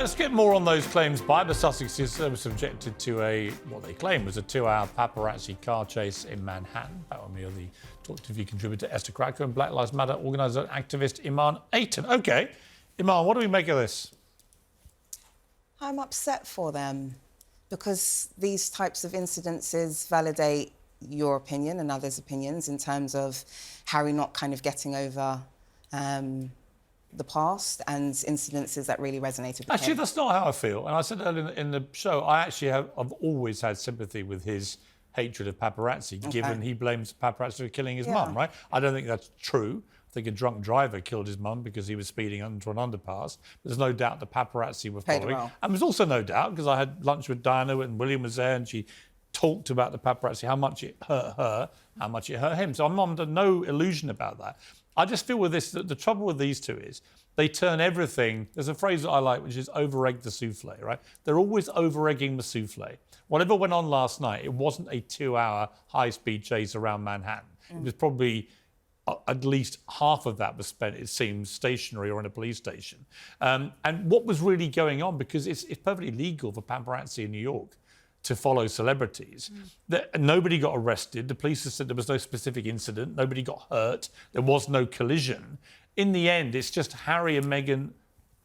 Let's get more on those claims by the Sussexes. They were subjected to what they claim was a 2-hour paparazzi car chase in Manhattan. That one, the Talk TV contributor Esther Cracker and Black Lives Matter organiser and activist Iman Ayton. OK, Iman, what do we make of this? I'm upset for them because these types of incidences validate your opinion and others' opinions in terms of Harry not kind of getting over the past and incidences that really resonated with Actually, him. that's not how I feel. And I said earlier in the show, I've always had sympathy with his hatred of paparazzi, given he blames paparazzi for killing his mum, right? I don't think that's true. I think a drunk driver killed his mum because he was speeding under an underpass. There's no doubt the paparazzi were following. And there's also no doubt, because I had lunch with Diana and William was there and she talked about the paparazzi, how much it hurt her, how much it hurt him. So I'm under no illusion about that. I just feel with this, that the trouble with these two is they turn everything... There's a phrase that I like, which is over-egg the souffle, right? They're always over-egging the souffle. Whatever went on last night, it wasn't a 2-hour high-speed chase around Manhattan. It was probably... at least half of that was spent, it seems, stationary or in a police station. And what was really going on, because it's perfectly legal for paparazzi in New York to follow celebrities. Nobody got arrested. The police said there was no specific incident. Nobody got hurt. There was no collision. In the end, it's just Harry and Meghan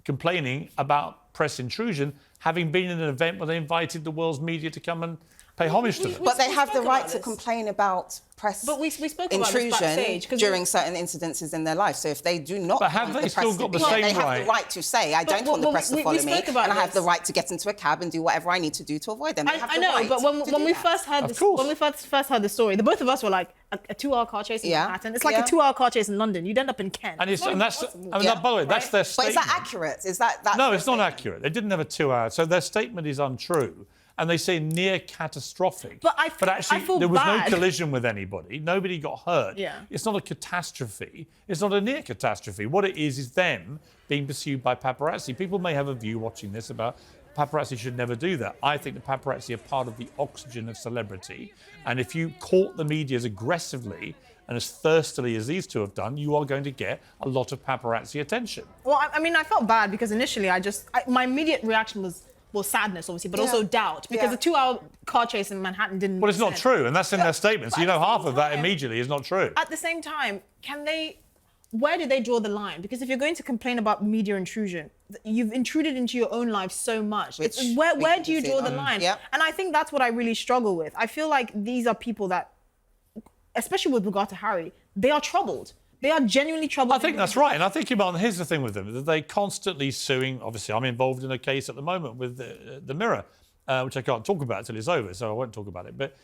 complaining about press intrusion, having been in an event where they invited the world's media to come and pay homage to them. But they have the right to complain about press intrusion during certain incidences in their life. So if they do not but have they still got the same right? They have the right to say, I don't want the press to follow me, and I have the right to get into a cab and do whatever I need to do to avoid them. I know, but when we first heard the story, the both of us were like, a 2-hour car chase in Manhattan. It's like a 2-hour car chase in London. You'd end up in Kent. And that's by the way, that's their statement. But is that accurate? Is that no, it's not accurate. They didn't have a 2-hour, so their statement is untrue. And they say near catastrophic. But actually, there was no collision with anybody. Nobody got hurt. Yeah. It's not a catastrophe. It's not a near catastrophe. What it is them being pursued by paparazzi. People may have a view watching this about paparazzi should never do that. I think the paparazzi are part of the oxygen of celebrity. And if you court the media as aggressively and as thirstily as these two have done, you are going to get a lot of paparazzi attention. Well, I mean, I felt bad because initially my immediate reaction was sadness, obviously, but also doubt, because a 2-hour car chase in Manhattan didn't... Well, it's not true, and that's in their statement, so you know half of that immediately is not true. At the same time, where do they draw the line? Because if you're going to complain about media intrusion, you've intruded into your own life so much. Where do you draw the line? And I think that's what I really struggle with. I feel like these are people that, especially with regard to Harry, they are troubled. They are genuinely troubled. I think that's right. And I think, Iman, here's the thing with them, that they constantly suing... Obviously, I'm involved in a case at the moment with the Mirror, which I can't talk about until it's over, so I won't talk about it. But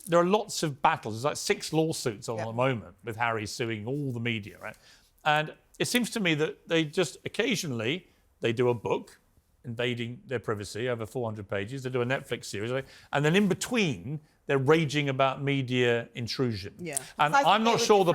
there are lots of battles. There's like 6 lawsuits on at the moment with Harry suing all the media, right? And it seems to me that they just occasionally, they do a book invading their privacy over 400 pages. They do a Netflix series. And then in between... they're raging about media intrusion. And I'm not sure the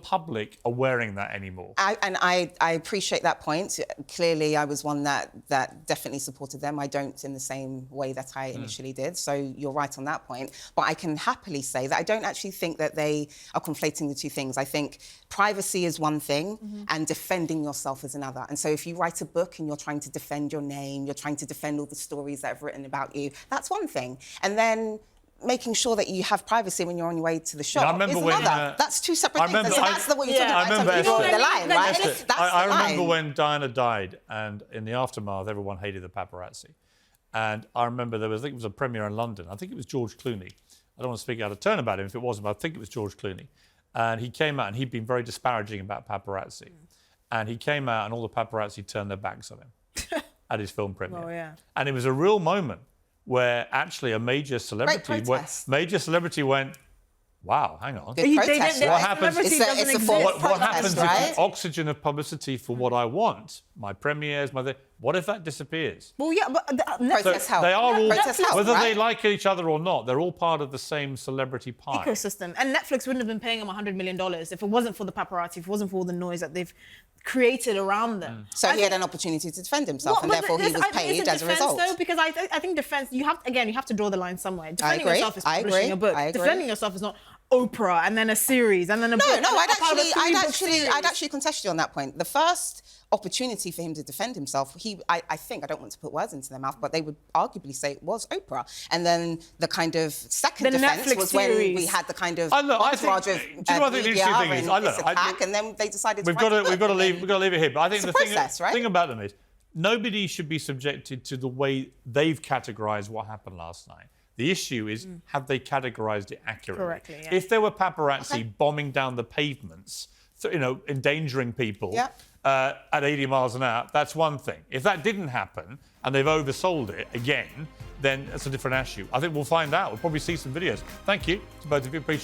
public are wearing that anymore. I appreciate that point. Clearly, I was one that definitely supported them. I don't in the same way that I initially did. So you're right on that point. But I can happily say that I don't actually think that they are conflating the two things. I think privacy is one thing and defending yourself is another. And so if you write a book and you're trying to defend your name, you're trying to defend all the stories that I've written about you, that's one thing. And then making sure that you have privacy when you're on your way to the shop is another. That's two separate things. So that's the way you're talking about. You draw the line, right? I remember when Diana died, and in the aftermath, everyone hated the paparazzi. And I remember I think it was a premiere in London. I think it was George Clooney. I don't want to speak out of turn about him if it wasn't, but I think it was George Clooney. And he came out and he'd been very disparaging about paparazzi. And he came out and all the paparazzi turned their backs on him at his film premiere. And it was a real moment where actually a major celebrity went, wow, hang on. What happens if the oxygen of publicity for what I want, my premieres, what if that disappears? Well, yeah, but protests help. They are all, whether they like each other or not, they're all part of the same celebrity pie. Ecosystem. And Netflix wouldn't have been paying him $100 million if it wasn't for the paparazzi, if it wasn't for all the noise that they've created around them. So he had an opportunity to defend himself, and therefore he was paid as a result. Though, because I think defence, you have to draw the line somewhere. Defending yourself is publishing a book. Defending yourself is not... Oprah and then a series and then a book. No, and I'd actually contest you on that point. The first opportunity for him to defend himself, I think, I don't want to put words into their mouth, but they would arguably say it was Oprah. And then the kind of second defence Netflix was series. when we had the kind of entourage of and then they decided we've got to leave it here. But I think it's the thing about them is nobody should be subjected to the way they've categorised what happened last night. The issue is, have they categorised it accurately? Correctly, yeah. If there were paparazzi bombing down the pavements, endangering people at 80 miles an hour, that's one thing. If that didn't happen and they've oversold it again, then that's a different issue. I think we'll find out. We'll probably see some videos. Thank you to both of you. Appreciate it.